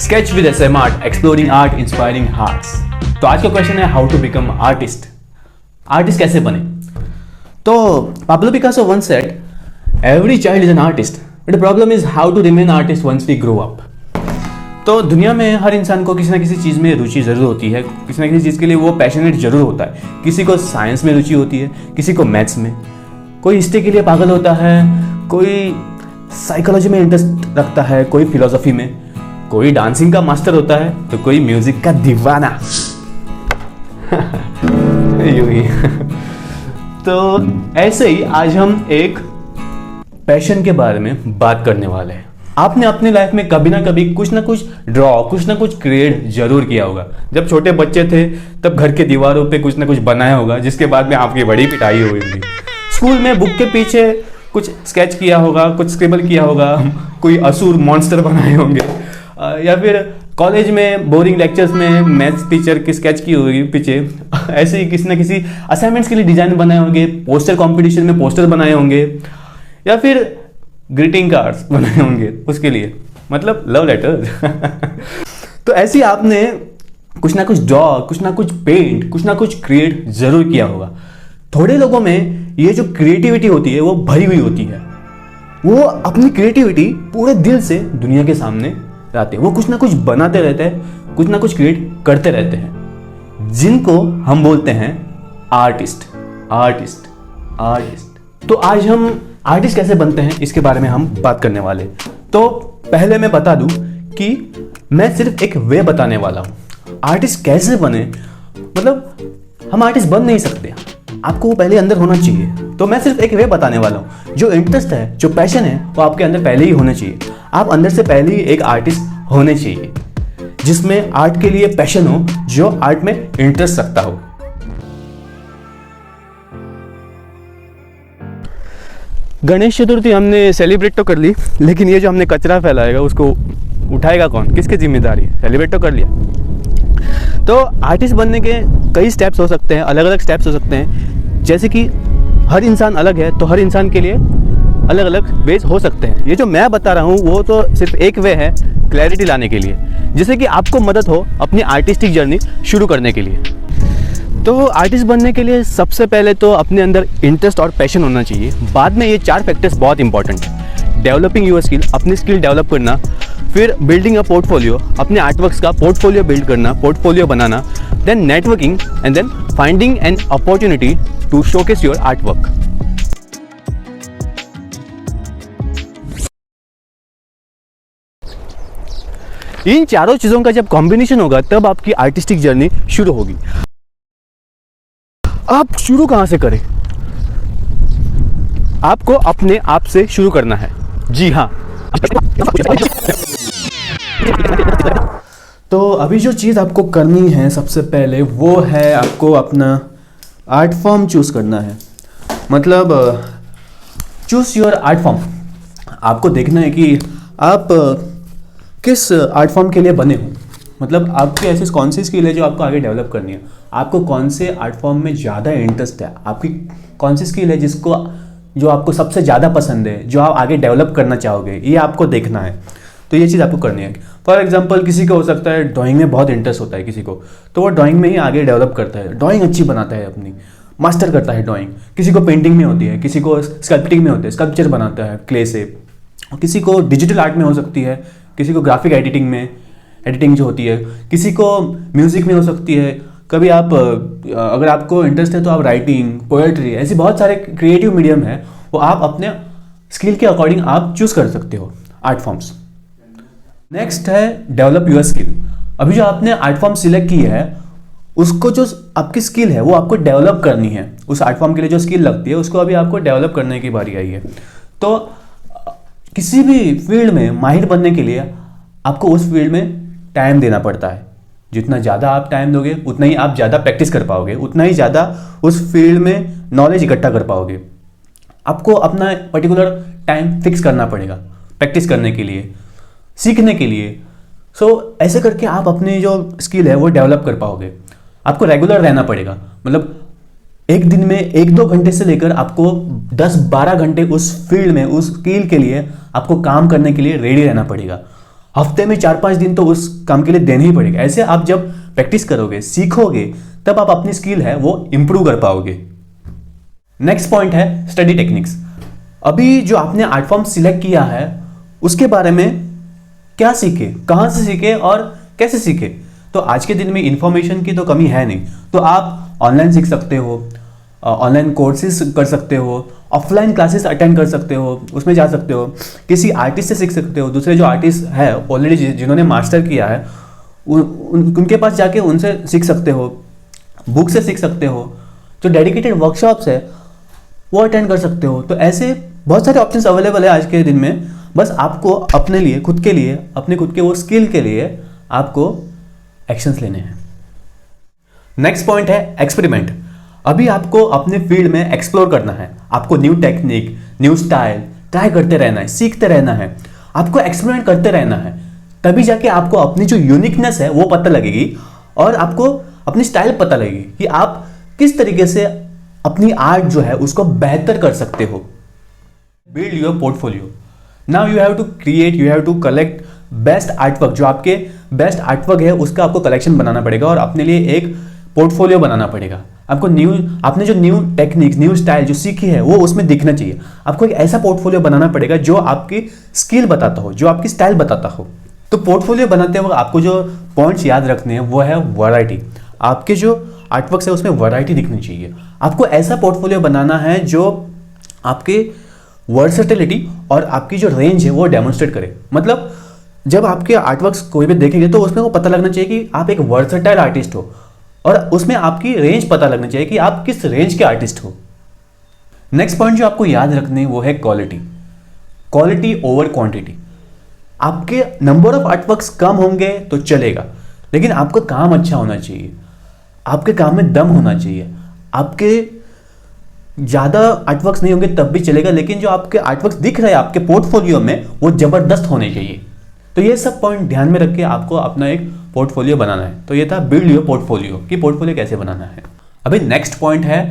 Sketch with SM art, exploring art, inspiring hearts. तो आज का क्वेश्चन है how to become artist. Artist कैसे बने? तो Pablo Picasso once said, every child is an artist, but the problem is how to remain artist once we grow up। तो दुनिया में हर इंसान को किसी ना किसी चीज़ में रुचि ज़रूर होती है, किसी ना किसी चीज़ के लिए वो पैशनेट ज़रूर होता है। किसी को साइंस में रुचि होती है, किसी को मैथ्स में, कोई हिस्ट्री के लिए पागल होता है, कोई साइकोलॉजी में इंटरेस्ट रखता है, कोई फिलोसफी में, कोई डांसिंग का मास्टर होता है, तो कोई म्यूजिक का दीवाना। यूं ही। तो ऐसे ही आज हम एक पैशन के बारे में बात करने वाले हैं। आपने अपनी लाइफ में कभी ना कभी कुछ ना कुछ ड्रॉ, कुछ ना कुछ क्रिएट जरूर किया होगा। जब छोटे बच्चे थे तब घर के दीवारों पे कुछ ना कुछ बनाया होगा, जिसके बाद में आपकी बड़ी पिटाई हुई होगी। स्कूल में बुक के पीछे कुछ स्केच किया होगा, कुछ स्क्रिबल किया होगा, कोई असुर मॉन्स्टर बनाए होंगे, या फिर कॉलेज में बोरिंग लेक्चर्स में मैथ्स टीचर की स्केच की होगी पीछे। ऐसे ही किसी ना किसी असाइनमेंट्स के लिए डिजाइन बनाए होंगे, पोस्टर कंपटीशन में पोस्टर बनाए होंगे, या फिर ग्रीटिंग कार्ड्स बनाए होंगे उसके लिए, मतलब लव लेटर। तो ऐसे ही आपने कुछ ना कुछ ड्रॉ, कुछ ना कुछ पेंट, कुछ ना कुछ क्रिएट जरूर किया होगा। थोड़े लोगों में ये जो क्रिएटिविटी होती है वो भरी हुई होती है। वो अपनी क्रिएटिविटी पूरे दिल से दुनिया के सामने लाते हैं। वो कुछ ना कुछ बनाते रहते हैं, कुछ ना कुछ क्रिएट करते रहते हैं, जिनको हम बोलते हैं आर्टिस्ट। आर्टिस्ट आर्टिस्ट तो आज हम आर्टिस्ट कैसे बनते हैं इसके बारे में हम बात करने वाले। तो पहले मैं बता दूं कि मैं सिर्फ एक वे बताने वाला हूं। आर्टिस्ट कैसे बने, मतलब हम आर्टिस्ट बन नहीं सकते, आपको वो पहले अंदर होना चाहिए। तो मैं सिर्फ एक वे बताने वाला हूँ। जो इंटरेस्ट है, जो पैशन है, वो आपके अंदर पहले ही होना चाहिए। आप अंदर से पहले ही एक आर्टिस्ट होने चाहिए, जिसमें आर्ट के लिए पैशन हो, जो आर्ट में इंटरेस्ट रखता हो। गणेश चतुर्थी हमने सेलिब्रेट तो कर ली, लेकिन ये जो हमने कचरा फैलाएगा उसको उठाएगा कौन, किसकी जिम्मेदारी है? सेलिब्रेट तो कर लिया। तो आर्टिस्ट बनने के कई स्टेप्स हो सकते हैं, अलग अलग स्टेप्स हो सकते हैं। जैसे कि हर इंसान अलग है, तो हर इंसान के लिए अलग अलग वेज हो सकते हैं। ये जो मैं बता रहा हूँ वो तो सिर्फ एक वे है क्लैरिटी लाने के लिए, जिससे कि आपको मदद हो अपनी आर्टिस्टिक जर्नी शुरू करने के लिए। तो आर्टिस्ट बनने के लिए सबसे पहले तो अपने अंदर इंटरेस्ट और पैशन होना चाहिए। बाद में ये 4 फैक्टर्स बहुत इंपॉर्टेंट है। डेवलपिंग यूर स्किल, अपनी स्किल डेवलप करना, फिर बिल्डिंग अ पोर्टफोलियो, अपने आर्टवर्क्स का पोर्टफोलियो बिल्ड करना, पोर्टफोलियो बनाना, then networking, and then finding an opportunity to showcase your artwork. इन चारों चीजों का जब कॉम्बिनेशन होगा तब आपकी आर्टिस्टिक जर्नी शुरू होगी। आप शुरू कहां से करें? आपको अपने आप से शुरू करना है। जी हाँ। तो अभी जो चीज़ आपको करनी है सबसे पहले वो है आपको अपना आर्ट फॉर्म चूज करना है। मतलब चूज योर आर्ट फॉर्म। आपको देखना है कि आप किस आर्ट फॉर्म के लिए बने हो। मतलब आपकी ऐसी कौन सी स्किल है जो आपको आगे डेवलप करनी है, आपको कौन से आर्ट फॉर्म में ज़्यादा इंटरेस्ट है, आपकी कौन सी स्किल है जो आपको सबसे ज़्यादा पसंद है, जो आप आगे डेवलप करना चाहोगे, ये आपको देखना है। तो ये चीज़ आपको करनी है। फॉर एग्जांपल किसी को हो सकता है ड्राइंग में बहुत इंटरेस्ट होता है किसी को, तो वो ड्राइंग में ही आगे डेवलप करता है, ड्राइंग अच्छी बनाता है, अपनी मास्टर करता है ड्राइंग। किसी को पेंटिंग में होती है, किसी को स्कल्पटिंग में होती है, स्कल्पचर बनाता है क्ले से, किसी को डिजिटल आर्ट में हो सकती है, किसी को ग्राफिक एडिटिंग जो होती है, किसी को म्यूज़िक में हो सकती है। कभी आप अगर आपको इंटरेस्ट है तो आप राइटिंग, पोएट्री, ऐसी बहुत सारे क्रिएटिव मीडियम है, वो आप अपने स्किल के अकॉर्डिंग आप चूज कर सकते हो आर्ट फॉर्म्स। नेक्स्ट है डेवलप यूर स्किल। अभी जो आपने आर्ट फॉर्म सिलेक्ट की है, उसको जो आपकी स्किल है वो आपको डेवलप करनी है। उस आर्ट फॉर्म के लिए जो स्किल लगती है उसको अभी आपको डेवलप करने की बारी आई है। तो किसी भी फील्ड में माहिर बनने के लिए आपको उस फील्ड में टाइम देना पड़ता है। जितना ज़्यादा आप टाइम दोगे उतना ही आप ज़्यादा प्रैक्टिस कर पाओगे, उतना ही ज़्यादा उस फील्ड में नॉलेज इकट्ठा कर पाओगे। आपको अपना पर्टिकुलर टाइम फिक्स करना पड़ेगा प्रैक्टिस करने के लिए, सीखने के लिए। ऐसे करके आप अपनी जो स्किल है वो डेवलप कर पाओगे। आपको रेगुलर रहना पड़ेगा, मतलब एक दिन में 1-2 घंटे से लेकर आपको 10-12 घंटे उस फील्ड में, उस स्किल के लिए आपको काम करने के लिए रेडी रहना पड़ेगा। हफ्ते में 4-5 दिन तो उस काम के लिए देने ही पड़ेगा। ऐसे आप जब प्रैक्टिस करोगे, सीखोगे, तब आप अपनी स्किल है वो इंप्रूव कर पाओगे। नेक्स्ट पॉइंट है स्टडी टेक्निक्स। अभी जो आपने आर्ट फॉर्म सिलेक्ट किया है उसके बारे में क्या सीखे, कहाँ से सीखे और कैसे सीखे। तो आज के दिन में इंफॉर्मेशन की तो कमी है नहीं, तो आप ऑनलाइन सीख सकते हो, ऑनलाइन कोर्सेज कर सकते हो, ऑफलाइन क्लासेस अटेंड कर सकते हो, उसमें जा सकते हो, किसी आर्टिस्ट से सीख सकते हो। दूसरे जो आर्टिस्ट है ऑलरेडी जिन्होंने मास्टर किया है उनके पास जाके उनसे सीख सकते हो, बुक से सीख सकते हो, जो डेडिकेटेड वर्कशॉप्स है वो अटेंड कर सकते हो। तो ऐसे बहुत सारे ऑप्शंस अवेलेबल है आज के दिन में। बस आपको अपने लिए, खुद के लिए, अपने खुद के वो स्किल के लिए आपको एक्शंस लेने हैं। नेक्स्ट पॉइंट है एक्सपेरिमेंट। अभी आपको अपने फील्ड में एक्सप्लोर करना है, आपको new technique, new style try करते रहना है, सीखते रहना है, आपको एक्सपेरिमेंट करते रहना है। तभी जाके आपको अपनी जो यूनिकनेस है वो पता लगेगी और आपको अपनी स्टाइल पता लगेगी कि आप किस तरीके से अपनी आर्ट जो है उसको बेहतर कर सकते हो। Build your portfolio. Now you have to create, you have to collect best artwork. जो आपके बेस्ट आर्टवर्क है उसका आपको कलेक्शन बनाना पड़ेगा और अपने लिए एक पोर्टफोलियो बनाना पड़ेगा। आपको आपने जो न्यू टेक्निक्स, न्यू स्टाइल जो सीखी है वो उसमें दिखना चाहिए। आपको एक ऐसा पोर्टफोलियो बनाना पड़ेगा जो आपकी स्किल बताता हो, जो आपकी स्टाइल बताता हो। तो पोर्टफोलियो बनाते वक्त आपको जो पॉइंट्स याद रखने हैं वो है वैरायटी। आपके जो आर्टवर्क्स है उसमें वैरायटी दिखनी चाहिए। आपको ऐसा पोर्टफोलियो बनाना है जो आपके वर्सेटिलिटी और आपकी जो रेंज है वो डेमोन्स्ट्रेट करे। मतलब जब आपके आर्टवर्क्स कोई भी देखेंगे तो उसमें वो पता लगना चाहिए कि आप एक वर्सेटाइल आर्टिस्ट हो और उसमें आपकी रेंज पता लगना चाहिए कि आप किस रेंज के आर्टिस्ट हो। नेक्स्ट पॉइंट जो आपको याद रखने वो है क्वालिटी। Quality over quantity. आपके नंबर ऑफ आर्टवर्क्स कम होंगे तो चलेगा, लेकिन आपका काम अच्छा होना चाहिए, आपके काम में दम होना चाहिए। आपके ज़्यादा आर्टवर्क्स नहीं होंगे तब भी चलेगा, लेकिन जो आपके आर्टवर्क्स दिख रहे हैं आपके पोर्टफोलियो में वो ज़बरदस्त होने चाहिए। तो ये सब पॉइंट ध्यान में रख के आपको अपना एक पोर्टफोलियो बनाना है। तो ये था बिल्ड योर पोर्टफोलियो, कि पोर्टफोलियो कैसे बनाना है। अभी नेक्स्ट पॉइंट है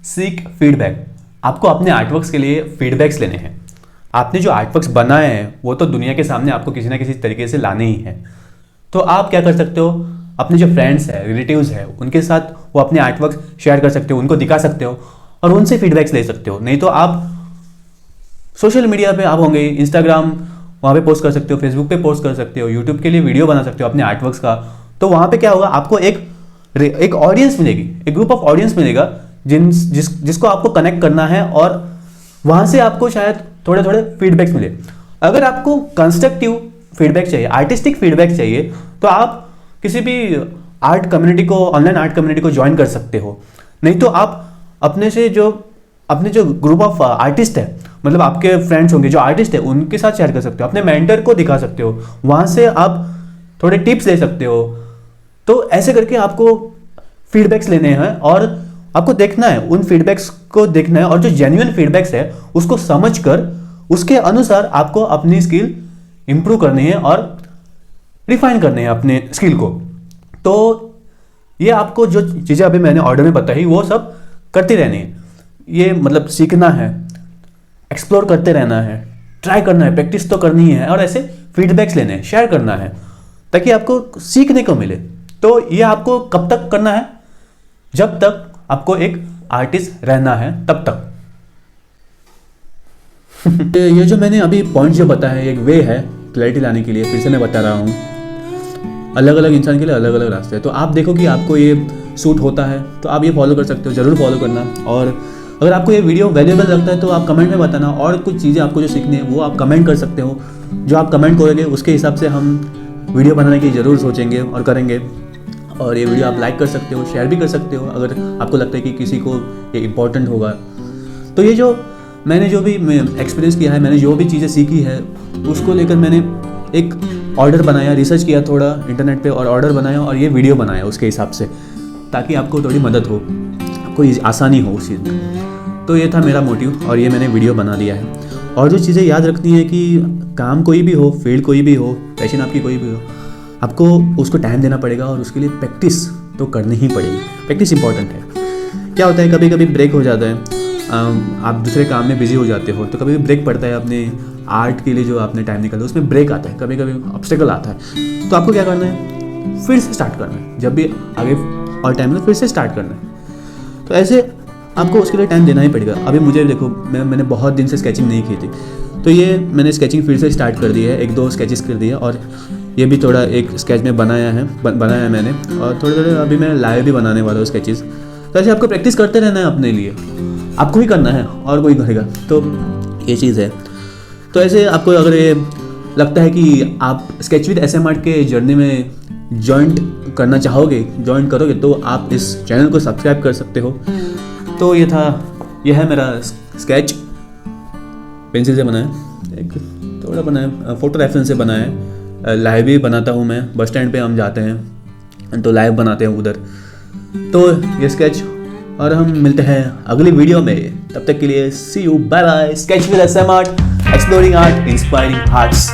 सीक फीडबैक। आपको अपने आर्टवर्क्स के लिए फीडबैक्स लेने हैं। आपने जो आर्टवर्क्स बनाए हैं वो तो दुनिया के सामने आपको किसी ना किसी तरीके से लाने ही हैं। तो आप क्या कर सकते हो, अपने जो फ्रेंड्स हैं, रिलेटिव्स हैं, उनके साथ वो अपने आर्टवर्क्स शेयर कर सकते हो, उनको दिखा सकते हो और उनसे फीडबैक्स ले सकते हो। नहीं तो आप सोशल मीडिया पे आप होंगे, इंस्टाग्राम वहाँ पे पोस्ट कर सकते हो, फेसबुक पे पोस्ट कर सकते हो, यूट्यूब के लिए वीडियो बना सकते हो अपने आर्टवर्क्स का। तो वहाँ पे क्या होगा, आपको एक ऑडियंस मिलेगी, एक ग्रुप ऑफ ऑडियंस मिलेगा जिसको आपको कनेक्ट करना है और वहाँ से आपको शायद थोड़े थोड़े फीडबैक्स मिले। अगर आपको कंस्ट्रक्टिव फीडबैक चाहिए, आर्टिस्टिक फीडबैक चाहिए, तो आप किसी भी आर्ट कम्युनिटी को, ऑनलाइन आर्ट कम्युनिटी को ज्वाइन कर सकते हो। नहीं तो आप अपने जो ग्रुप ऑफ आर्टिस्ट है, मतलब आपके फ्रेंड्स होंगे जो आर्टिस्ट है, उनके साथ शेयर कर सकते हो, अपने मेंटर को दिखा सकते हो, वहाँ से आप थोड़े टिप्स ले सकते हो। तो ऐसे करके आपको फीडबैक्स लेने हैं और आपको देखना है, उन फीडबैक्स को देखना है और जो जेन्युइन फीडबैक्स है उसको समझकर उसके अनुसार आपको अपनी स्किल इंप्रूव करनी है और रिफाइन करने हैं अपने स्किल को। तो ये आपको जो चीज़ें अभी मैंने ऑर्डर में बताई वो सब करती रहनी है। ये मतलब सीखना है, एक्सप्लोर करते रहना है, ट्राई करना है, प्रैक्टिस तो करनी है और ऐसे फीडबैक्स लेने हैं, शेयर करना है ताकि आपको सीखने को मिले। तो ये आपको कब तक करना है, जब तक आपको एक आर्टिस्ट रहना है तब तक। ये जो मैंने अभी पॉइंट जो बताया है एक वे है क्लैरिटी लाने के लिए, फिर से मैं बता रहा हूँ। अलग अलग इंसान के लिए अलग अलग रास्ते हैं। तो आप देखो कि आपको ये सूट होता है तो आप ये फॉलो कर सकते हो, ज़रूर फॉलो करना। और अगर आपको ये वीडियो वैल्यूएबल लगता है तो आप कमेंट में बताना, और कुछ चीज़ें आपको जो सीखनी है वो आप कमेंट कर सकते हो। जो आप कमेंट करोगे उसके हिसाब से हम वीडियो बनाने की ज़रूर सोचेंगे और करेंगे। और ये वीडियो आप लाइक कर सकते हो, शेयर भी कर सकते हो अगर आपको लगता है कि किसी को ये इम्पोर्टेंट होगा। तो ये जो मैंने जो भी एक्सपीरियंस किया है, मैंने जो भी चीज़ें सीखी है उसको लेकर मैंने एक ऑर्डर बनाया, रिसर्च किया थोड़ा इंटरनेट पे और ऑर्डर बनाया और ये वीडियो बनाया उसके हिसाब से, ताकि आपको थोड़ी मदद हो, कोई आसानी हो उस चीज़ में। तो ये था मेरा मोटिव और ये मैंने वीडियो बना दिया है। और जो चीज़ें याद रखनी है कि काम कोई भी हो, फील्ड कोई भी हो, पैशन आपकी कोई भी हो, आपको उसको टाइम देना पड़ेगा और उसके लिए प्रैक्टिस तो करनी ही पड़ेगी। प्रैक्टिस इंपॉर्टेंट है। क्या होता है कभी कभी ब्रेक हो जाता है आप दूसरे काम में बिजी हो जाते हो तो कभी भी ब्रेक पड़ता है अपने आर्ट के लिए, जो आपने टाइम निकाला उसमें ब्रेक आता है, कभी कभी ऑब्स्टेकल आता है, तो आपको क्या करना है, फिर से स्टार्ट करना है। जब भी आगे और टाइम है फिर से स्टार्ट करना है। तो ऐसे आपको उसके लिए टाइम देना ही पड़ेगा। अभी मुझे देखो, मैंने बहुत दिन से स्केचिंग नहीं की थी, तो ये मैंने स्केचिंग फिर से स्टार्ट कर दी है, 1-2 स्केचेस कर दिए, और ये भी थोड़ा एक स्केच में बनाया है मैंने, और थोड़े थोड़े अभी मैं लाइव भी बनाने वाला हूँ स्केचेस। तो ऐसे आपको प्रैक्टिस करते रहना है, अपने लिए आपको ही करना है और कोई करेगा, तो ये चीज़ है। तो ऐसे आपको अगर ये लगता है कि आप स्केच विद SM आर्ट के जर्नी में जॉइंट करना चाहोगे, ज्वाइन करोगे, तो आप इस चैनल को सब्सक्राइब कर सकते हो। तो यह है मेरा स्केच, पेंसिल से बनाया, एक थोड़ा बनाया, फोटो रेफरेंस से बनाया। लाइव भी बनाता हूँ मैं, बस स्टैंड पे हम जाते हैं तो लाइव बनाते हैं उधर। तो ये स्केच, और हम मिलते हैं अगली वीडियो में, तब तक के लिए see you, bye bye. Sketch with SM art, exploring art, inspiring hearts.